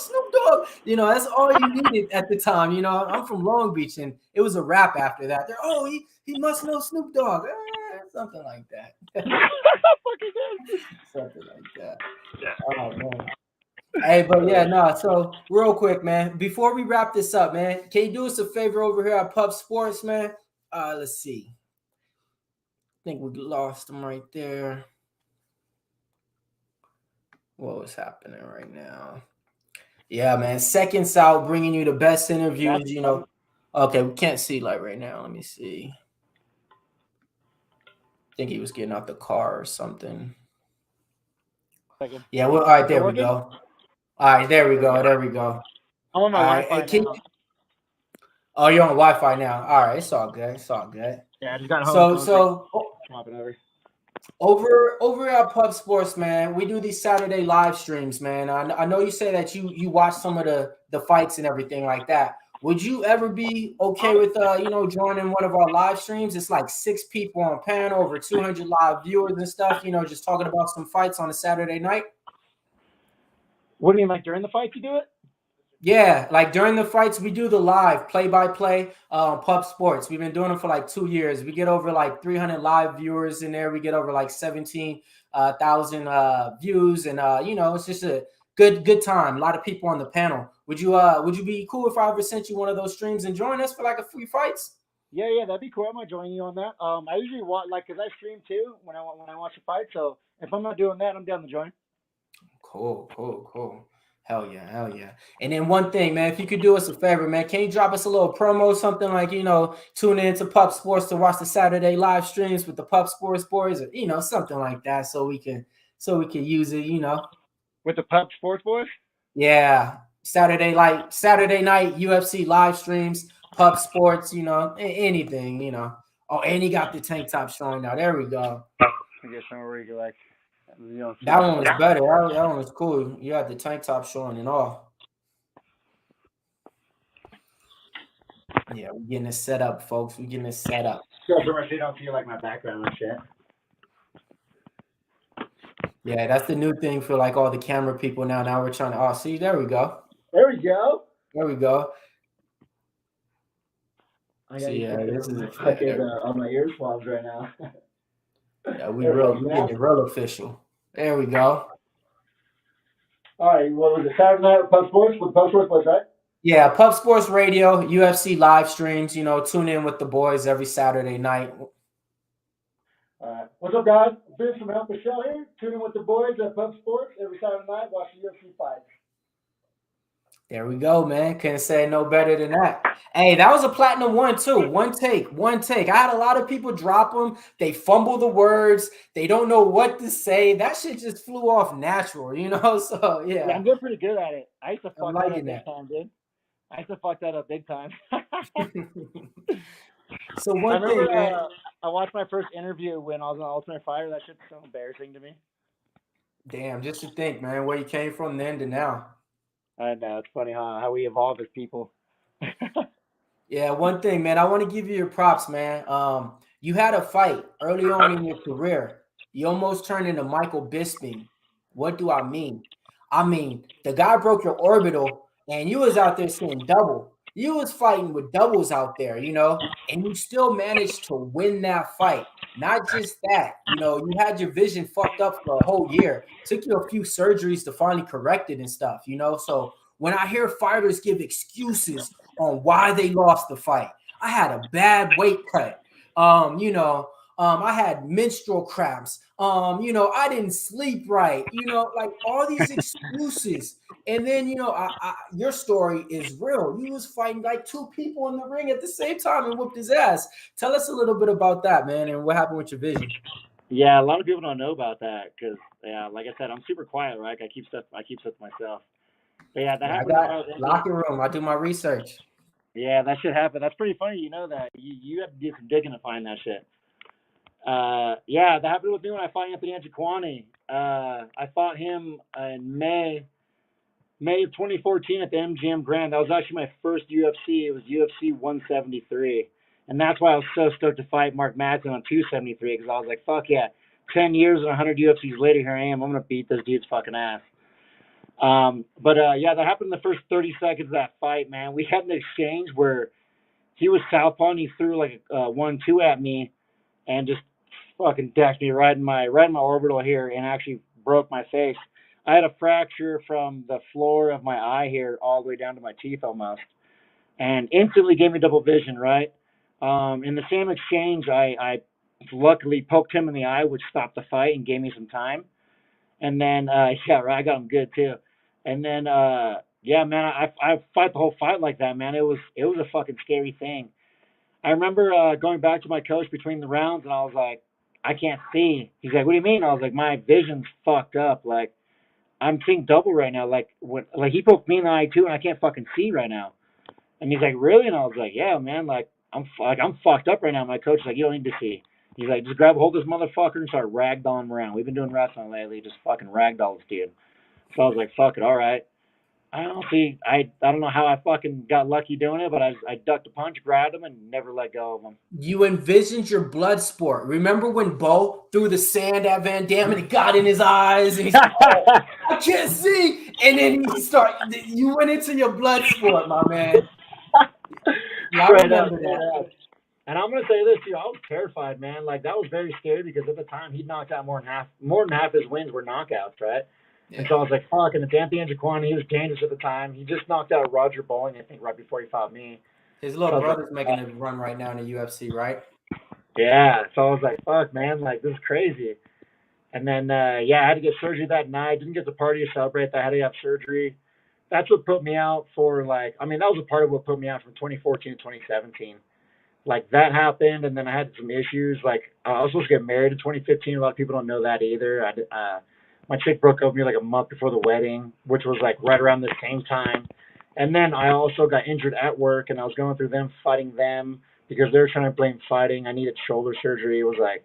That's all you needed at the time. I'm from Long Beach, and it was a wrap after that. They're he must know Snoop Dogg. Something like that. Something like that. Yeah. Oh man. Hey, but yeah, no. So real quick, man, before we wrap this up, man, can you do us a favor over here at Pub Sports, man? Let's see. I think we lost him right there. What was happening right now? Yeah, man. Seconds out, bringing you the best interviews. Okay, we can't see like right now. Let me see. I think he was getting out the car or something. Yeah, well, all right, there we go. All right, there we go. I'm on my Wi-Fi now. Oh, you're on Wi-Fi now. All right, it's all good. Yeah, I just got home. So over at Pub Sports, man, we do these Saturday live streams, man. I know you say that you watch some of the fights and everything like that. Would you ever be okay with joining one of our live streams? It's like 6 people on panel, over 200 live viewers and stuff. Just talking about some fights on a Saturday night. What do you mean, like during the fight you do it? Yeah, like during the fights, we do the live play-by-play Pub Sports. We've been doing it for like 2 years. We get over like 300 live viewers in there. We get over like 17,000 views, and it's just a good time. A lot of people on the panel. Would you be cool if I ever sent you one of those streams and join us for like a few fights? Yeah, that'd be cool. I might join you on that. I usually watch because I stream too when I watch a fight. So if I'm not doing that, I'm down to join. Cool. Hell yeah. And then one thing, man, if you could do us a favor, man, can you drop us a little promo, something like, tune in to Pup Sports to watch the Saturday live streams with the Pup Sports boys, or, something like that, so we can use it, With the Pup Sports boys? Yeah. Saturday night UFC live streams, Pup Sports, anything, Oh, and he got the tank top showing now. There we go. I guess somewhere you can like. That one was better. That one was cool. You had the tank top showing and all. Yeah, we're getting it set up, folks. We're getting it set up. So you don't feel like my background and shit. Yeah, that's the new thing for like all the camera people now. Now we're trying to. Oh, see, there we go. There we go. See, this is on my ear swabs right now. Yeah, we're getting it real official. There we go. All right, what was it? Saturday night with Pub Sports? With Pub Sports, right? Yeah, Pub Sports Radio, UFC live streams. Tune in with the boys every Saturday night. All right. What's up, guys? Vinc from Vinc Pichel here. Tune in with the boys at Pub Sports every Saturday night. Watch the UFC fights. There we go, man. Couldn't say no better than that. Hey, that was a platinum one, too. One take. I had a lot of people drop them. They fumble the words. They don't know what to say. That shit just flew off natural, So, yeah. I'm getting pretty good at it. I used to fuck that up big time, dude. I used to fuck that up big time. So one thing, man. I watched my first interview when I was on Ultimate Fighter. That shit's so embarrassing to me. Damn, just to think, man, where you came from then to now. I know, it's funny how we evolve as people. Yeah, one thing, man, I want to give you your props, man. You had a fight early on in your career. You almost turned into Michael Bisping. What do I mean? I mean, the guy broke your orbital, and you was out there seeing double. You was fighting with doubles out there, and you still managed to win that fight. Not just that, you had your vision fucked up for a whole year. Took you a few surgeries to finally correct it and stuff, So when I hear fighters give excuses on why they lost the fight, I had a bad weight cut. I had menstrual cramps. I didn't sleep right. Like all these excuses. And then, your story is real. You was fighting like 2 people in the ring at the same time and whooped his ass. Tell us a little bit about that, man, and what happened with your vision. Yeah, a lot of people don't know about that because, like I said, I'm super quiet, right? I keep stuff to myself. But yeah, that happened. I got locker room. I do my research. Yeah, that shit happened. That's pretty funny. That you have to do some digging to find that shit. Yeah, that happened with me when I fought Anthony Antiquani. I fought him in May of 2014 at the MGM Grand. That was actually my first UFC. It was UFC 173. And that's why I was so stoked to fight Mark Madsen on 273 because I was like, fuck yeah, 10 years and 100 UFCs later, here I am. I'm going to beat this dude's fucking ass. Yeah, that happened in the first 30 seconds of that fight, man. We had an exchange where he was southpaw and he threw like a 1-2 at me and just fucking decked me right in my orbital here and actually broke my face. I had a fracture from the floor of my eye here all the way down to my teeth almost, and instantly gave me double vision, right? In the same exchange, I luckily poked him in the eye, which stopped the fight and gave me some time. And then, I got him good too. And then, yeah, man, I fought the whole fight like that, man. It was a fucking scary thing. I remember going back to my coach between the rounds, and I was like, I can't see. He's like, what do you mean? I was like, my vision's fucked up. Like, I'm seeing double right now. Like he poked me in the eye too, and I can't fucking see right now. And he's like, really? And I was like, yeah, man. Like I'm fucked up right now. My coach's like, you don't need to see. He's like, just grab a hold of this motherfucker and start ragdolling him around. We've been doing wrestling lately, just fucking ragdoll this dude. So I was like, fuck it, all right. I don't see. I don't know how I fucking got lucky doing it, but I ducked a punch, grabbed him, and never let go of him. You envisioned your blood sport. Remember when Bo threw the sand at Van Damme and it got in his eyes and he's like, oh, I can't see. And then you went into your blood sport, my man. Yeah, I remember that. And I'm gonna say this too. I was terrified, man. Like that was very scary because at the time he knocked out more than half his wins were knockouts, right? Yeah. And so I was like, fuck. And it's Anthony Njokuani. He was dangerous at the time. He just knocked out Roger Bowling, I think, right before he fought me. His little brother's making a run right now in the UFC, right? Yeah. So I was like, fuck, man. Like this is crazy. And then I had to get surgery that night. Didn't get the party to celebrate. I had to have surgery. That's what put me out for that was a part of what put me out from 2014 to 2017. Like that happened, and then I had some issues. Like I was supposed to get married in 2015. A lot of people don't know that either. My chick broke up with me like a month before the wedding, which was like right around the same time. And then I also got injured at work, and I was going through fighting them because they were trying to blame fighting. I needed shoulder surgery. It was like,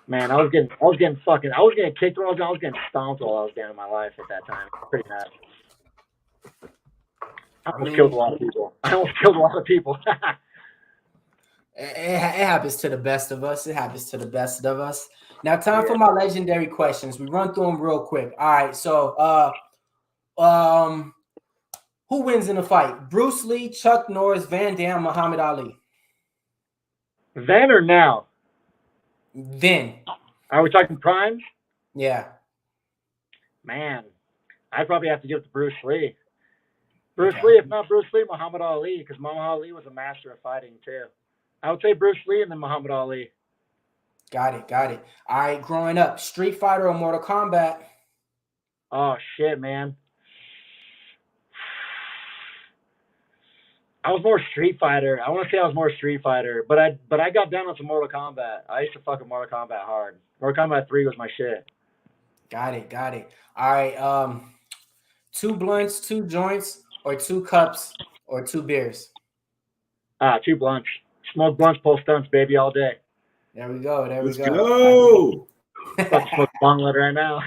man, I was getting kicked while I was getting stomped while I was down in my life at that time. Pretty bad. I almost killed a lot of people. It happens to the best of us. Now, time for my legendary questions. We run through them real quick. All right. So, who wins in a fight? Bruce Lee, Chuck Norris, Van Damme, Muhammad Ali. Then or now? Then. Are we talking primes? Yeah. Man, I'd probably have to give it to Bruce Lee. Lee, if not Bruce Lee, Muhammad Ali, because Muhammad Ali was a master of fighting too. I would say Bruce Lee and then Muhammad Ali. Got it. All right, growing up, Street Fighter or Mortal Kombat? Oh, shit, man. I was more Street Fighter. I want to say I was more Street Fighter, but I got down on some Mortal Kombat. I used to fucking Mortal Kombat hard. Mortal Kombat 3 was my shit. Got it. All right, 2 blunts, 2 joints, or 2 cups, or 2 beers? 2 blunts. Smoke blunts, pull stunts, baby, all day. There we go. Let's go. Smoke bong letter right now.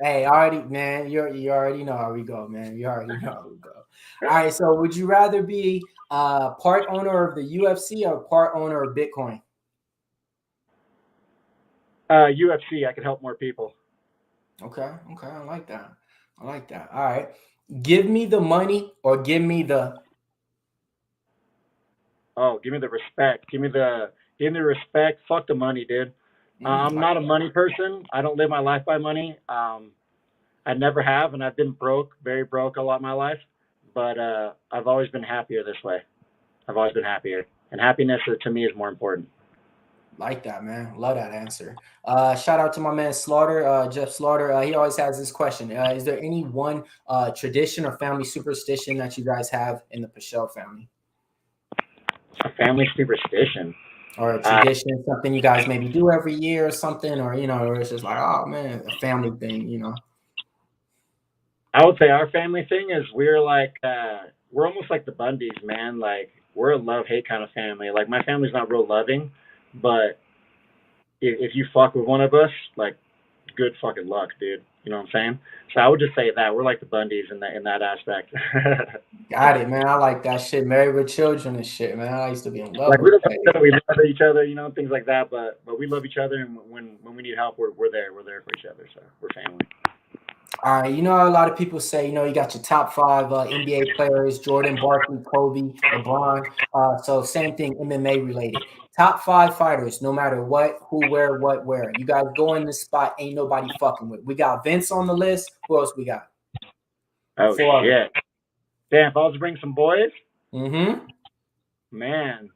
Hey, you already know how we go, man. You already know how we go. All right, so would you rather be part owner of the UFC or part owner of Bitcoin? UFC, I could help more people. Okay, I like that. All right. Give me the money or give me the... Oh, give me the respect. Give me the respect. Fuck the money, dude. I'm not a money person. I don't live my life by money. I never have, and I've been broke, very broke a lot of my life. But I've always been happier this way. I've always been happier. And happiness to me is more important. Like that, man. Love that answer. Shout out to my man Slaughter, Jeff Slaughter. He always has this question. Is there any one tradition or family superstition that you guys have in the Pichel family? A family superstition? Or a tradition, something you guys maybe do every year or something, or, or it's just like, oh, man, a family thing, I would say our family thing is we're almost like the Bundys, man. Like, we're a love-hate kind of family. Like, my family's not real loving, but if you fuck with one of us, like, good fucking luck, dude. You know what I'm saying? So I would just say that we're like the Bundys in that aspect. Got it, man. I like that shit. Married with children and shit, man. I used to be in love. Like, we love each other, things like that. But we love each other, and when we need help, we're there. We're there for each other. So we're family. All right, a lot of people say, you got your top 5 NBA players: Jordan, Barkley, Kobe, LeBron. So same thing, MMA related. Top 5 fighters, no matter what, who, where, what, where. You guys go in this spot, ain't nobody fucking with. We got Vince on the list. Who else we got? Oh, shit. Damn, if I was to bring some boys? Mm-hmm. Man.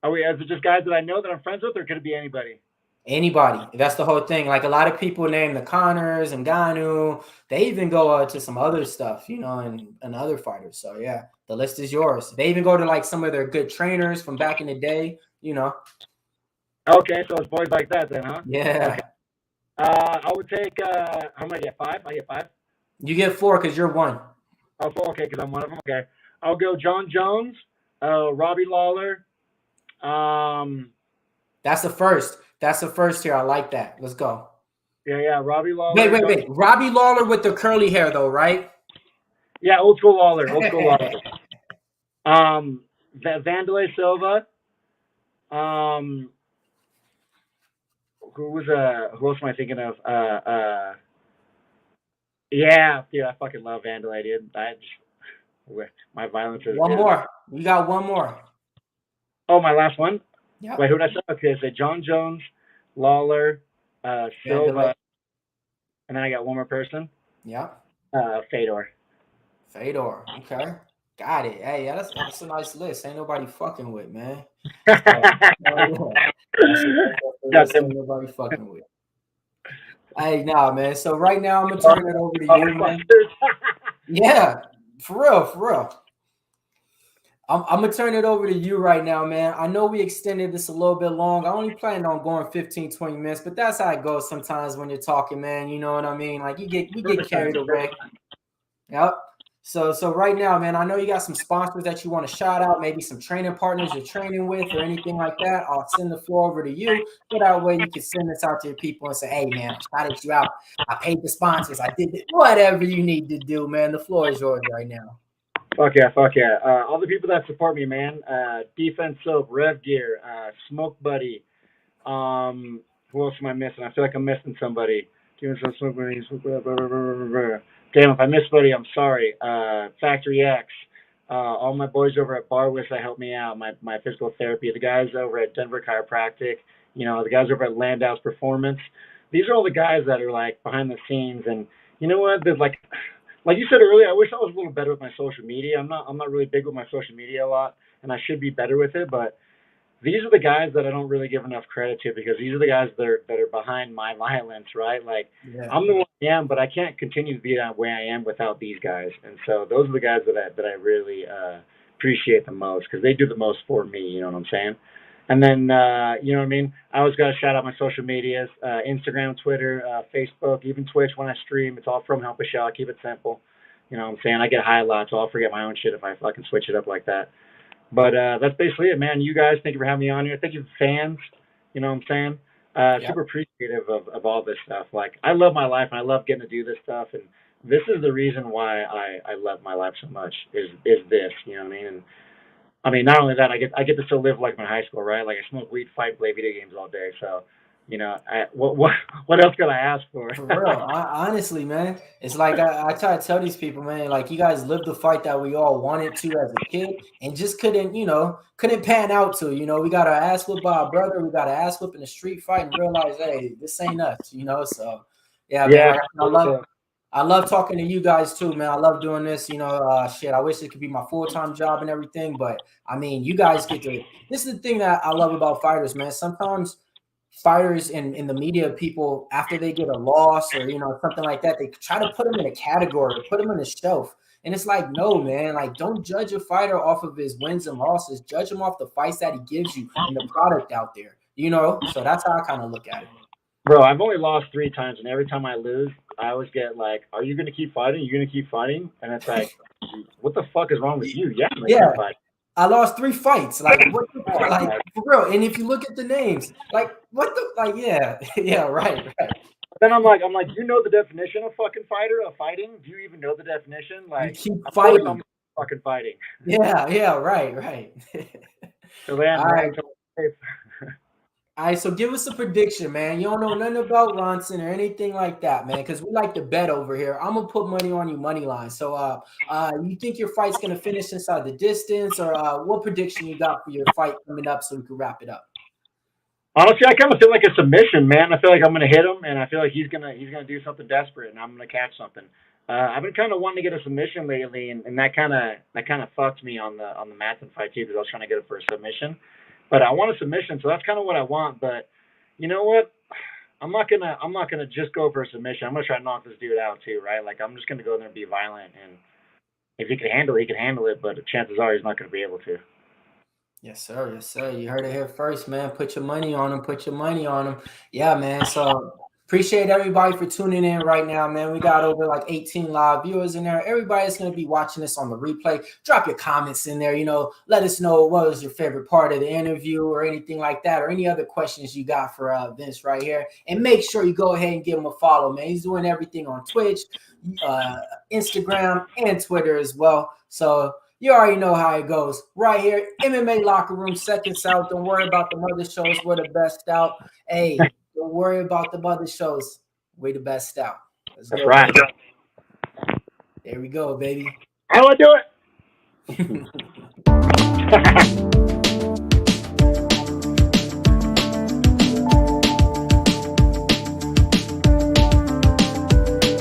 Is it just guys that I know that I'm friends with, or could it be anybody? Anybody. That's the whole thing. Like, a lot of people name the Connors and Ngannou. They even go to some other stuff, and other fighters. So, yeah, the list is yours. They even go to, like, some of their good trainers from back in the day, Okay, so it's boys like that then, huh? Yeah. Okay. I would take, how many? I get 5? I get 5? You get 4 because you're 1. Oh, 4, okay, because I'm one of them. Okay. I'll go John Jones, Robbie Lawler. That's the first. That's the first here. I like that. Let's go. Yeah, Robbie Lawler. Wait. Robbie Lawler with the curly hair, though, right? Yeah, old school Lawler. Vanderlei Silva. Who else am I thinking of? Yeah, dude, I fucking love Vanderlei, dude. My violence is One more. We got one more. Oh, my last one? Yeah. Wait, who did I say? Okay, so John Jones, Lawler, Silva, and then I got one more person. Yeah. Fedor. Okay. Got it. Hey, yeah, that's a nice list. Ain't nobody fucking with, man. That's ain't nobody fucking with. Hey, nah, man. So right now I'm gonna turn it over to you, man. Yeah, for real. I'm gonna turn it over to you right now, man. I know we extended this a little bit long. I only planned on going 15, 20 minutes, but that's how it goes sometimes when you're talking, man. You know what I mean? Like we get carried away. Yep. So right now, man, I know you got some sponsors that you want to shout out, maybe some training partners you're training with or anything like that. I'll send the floor over to you. So that way you can send this out to your people and say, hey, man, I shouted you out. I paid the sponsors. I did it. Whatever you need to do, man. The floor is yours right now. Fuck yeah. All the people that support me, man. Defense Soap, Rev Gear, Smoke Buddy. Who else am I missing? I feel like I'm missing somebody. Smoke Buddy. Damn, if I miss somebody, I'm sorry. Factory X. All my boys over at Barwis that helped me out, my physical therapy. The guys over at Denver Chiropractic. The guys over at Landau's Performance. These are all the guys that are like behind the scenes. And you know what? There's like you said earlier, I wish I was a little better with my social media. I'm not really big with my social media a lot, and I should be better with it. But these are the guys that I don't really give enough credit to, because these are the guys that are behind my violence, right? Like, yeah. I'm the one I am, but I can't continue to be that way I am without these guys. And so those are the guys that I really appreciate the most, because they do the most for me. You know what I'm saying? And then, you know what I mean? I always got to shout out my social medias, Instagram, Twitter, Facebook, even Twitch when I stream. It's all from Help Pichel. I keep it simple. You know what I'm saying? I get high a lot, so I'll forget my own shit if I fucking switch it up like that. But that's basically it, man. You guys, thank you for having me on here. Thank you, fans. You know what I'm saying? Super appreciative of all this stuff. Like, I love my life, and I love getting to do this stuff. And this is the reason why I love my life so much, is this, you know what I mean? And I mean, not only that, I get to still live like my high school, right? Like, I smoke weed, fight, play video games all day. So, what else could I ask for? For real, honestly, man, it's like I try to tell these people, man, like, you guys lived the fight that we all wanted to as a kid, and just couldn't pan out to. We got our ass whipped by our brother, we got our ass whipped in a street fight, and realize, hey, this ain't us, So, yeah, man, I love talking to you guys too, man. I love doing this. Shit, I wish it could be my full-time job and everything, but I mean, you guys get to. This is the thing that I love about fighters, man. Sometimes fighters in the media, people, after they get a loss or something like that, they try to put them in a category, put them on a shelf, and it's like, no, man. Like, don't judge a fighter off of his wins and losses. Judge him off the fights that he gives you and the product out there. So that's how I kind of look at it. Bro, I've only lost 3 times, and every time I lose, I always get like, are you going to keep fighting? You're going to keep fighting? And it's like, what the fuck is wrong with you? Yeah, I'm gonna keep fighting. I lost 3 fights. Like, what the fuck? Like, for real. And if you look at the names, like, what the, like, yeah, right. Then I'm like, you know the definition of fucking fighter, of fighting? Do you even know the definition? Like, you keep fighting. I'm fucking fighting. Yeah, right. So then, all right, so give us a prediction, man. You don't know nothing about Ronson or anything like that, man, because we like to bet over here. I'm going to put money on you, money line. So you think your fight's going to finish inside the distance, or what prediction you got for your fight coming up so we can wrap it up? Honestly, I kind of feel like a submission, man. I feel like I'm going to hit him, and I feel like he's gonna do something desperate, and I'm going to catch something. I've been kind of wanting to get a submission lately, and that kind of fucked me on the Madsen fight too, because I was trying to get it for a submission. But I want a submission, so that's kind of what I want. But you know what? I'm not gonna just go for a submission. I'm gonna try to knock this dude out too, right? Like, I'm just gonna go there and be violent, and if he can handle it, he can handle it. But chances are he's not gonna be able to. Yes, sir. You heard it here first, man. Put your money on him. Yeah, man. So Appreciate everybody for tuning in right now, man. We got over like 18 live viewers in there. Everybody's going to be watching this on the replay. Drop your comments in there. Let us know what was your favorite part of the interview or anything like that, or any other questions you got for Vince right here. And make sure you go ahead and give him a follow, man. He's doing everything on Twitch, Instagram, and Twitter as well. So you already know how it goes. Right here, MMA Locker Room, seconds out. Don't worry about the other shows. We're the best out. Hey, don't worry about the other shows. We're the best out. That's right. Baby. There we go, baby. I will do it.